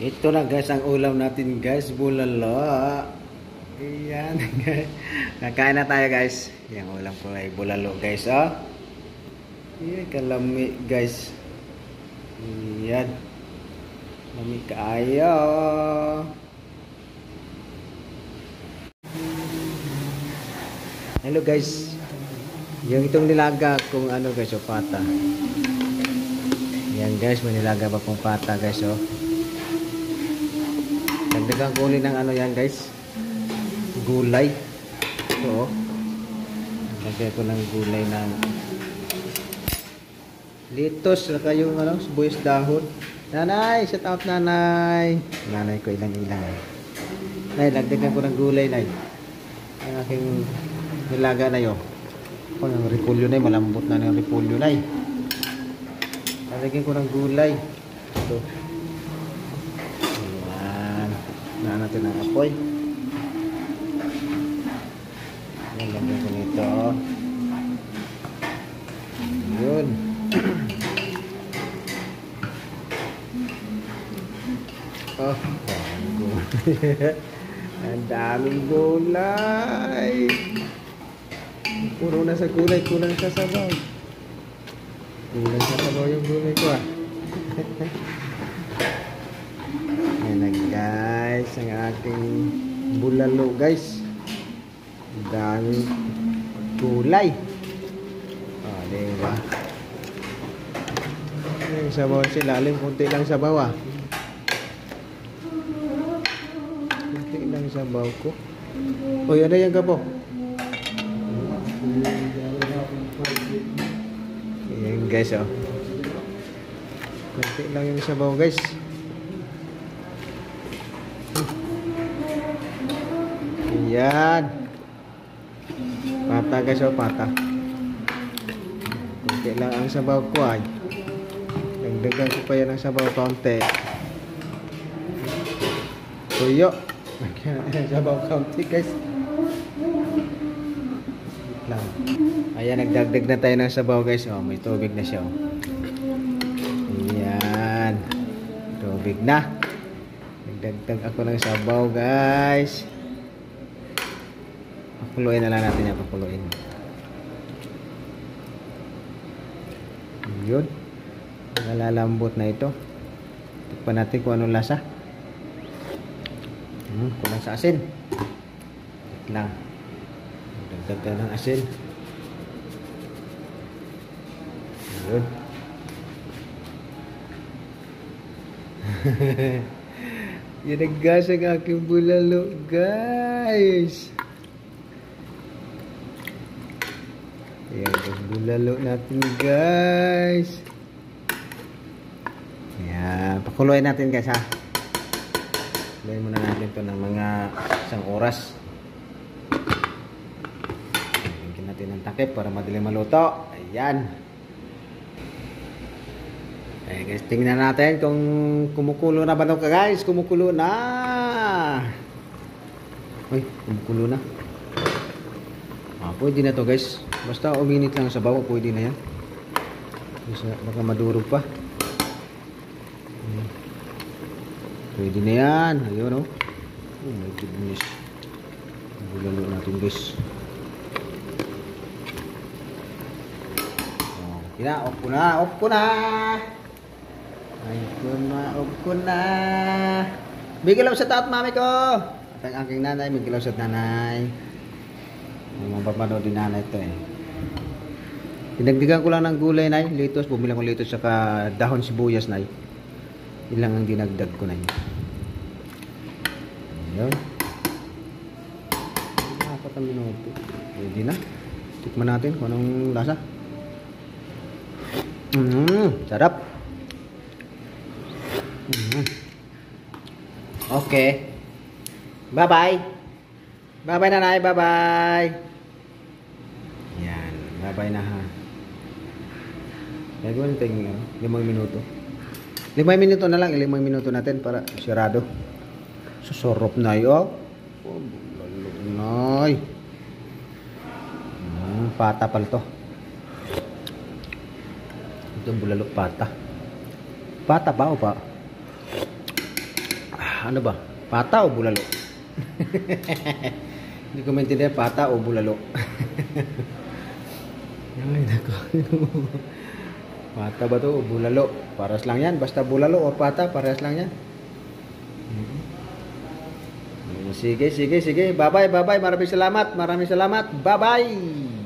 Ito na guys ang ulam natin guys, bulalo. Ayan guys. Kakain na tayo guys. Yung ulam ko ay bulalo guys. Oh. Ayan, kalami guys. Ayan. Lami kaayo. Hello guys. Yung itong nilaga kung ano guys, oh, pata. Ayan guys, may nilaga pa pong pata guys, oh. Dagdagan ko ulit ng ano yan guys, gulay. Ito, oh. Dagdagan ko ng gulay ng litos, saka yung ano, sibuyas dahon. Nanay, shout out nanay. Nanay ko ilang-ilang. Nay, dagdagan ko ng gulay, nay. Ang aking nilaga na yun. Oh, yung repolyo na, malambot na yung repolyo na. Dagdagan ko ng gulay. Ito. Na natin ang apoy. Yan, lagyan ko nito. Yun. Oh, ang daming gulay. Puro na sa gulay, kulang sa sabaw. Kulang sa sabaw yung gulay ko, ah. Ayan na guys, ang aking bulalo guys. Daming gulay. Oh, diba? Yung sabaw sila, aling kunti lang sabaw, ah. Kunti lang sabaw ko. O, yan na yan ka po. Ayan guys, oh. Kunti lang yung sabaw guys. Yan. Pata guys, oh, pata. Kunti lang ang sabaw ko, ay. Dagdagan ko pa yan ang sabaw kaunti. Tuyo. Sabaw kaunti guys. Lang. Ayan, nagdagdag na tayo ng sabaw guys. Oh, may tubig na siya, oh. Ayan. Tubig na. Nagdagdag ako ng sabaw guys. Pakuluin na lang natin yan, pakuluin. Yun. Nalalambot na ito. Tikpan natin kung anong lasa. Kulang sa asin. Wait lang. Dagdag ng asin. Yun. Yan ang gas ang aking bulalo guys. Ayan, yung bulalo natin guys. Ayan, pakuluin natin guys, ha. Pakuluin muna natin ito ng mga 1 oras. Bigyan natin ng takip para madali maluto. Ayan. Ayan guys, tingnan natin kung kumukulo na ba ito guys. Kumukulo na. Uy, kumukulo na. Pwede na to guys. Basta uminit lang sa bawah, pwede na yan. Baka madurog pa. Pwede na yan. Ayun, oh. Oh my goodness. Bulalo natin guys. Okay na, off ko na, off ko na. Off ko na. Bigyan lang sa taot mami ko. At ang aking nanay, bigyan lang sa nanay. Mapapanood din nanay ito, eh. Dinagdigan ko lang ng gulay, nay. Litos, bumili ko litos saka dahon sibuyas, nay. Ilang ang dinagdag ko na yun. Ayun. 4 minuto. Pwede na. Tikman natin kung anong lasa. Sarap. Okay. Bye-bye. Bye-bye nanay. Bye-bye. Yan. Bye-bye na, ha. Gagawin natin 5 minuto. 5 minuto na lang. 5 minuto natin para sirado. Susorop na yun. Oh, bulalo na. Pata pala to. Ito bulalo pata. Pata ba o pa? Ano ba? Pata o bulalo? Hindi ko maintindihan, pata o bulalo. Ay, nako. Pata ba to o bulalo? Paras lang yan. Basta bulalo o pata, paras lang yan. Sige, sige, sige. Bye-bye, bye-bye. Maraming salamat. Maraming salamat. Bye-bye.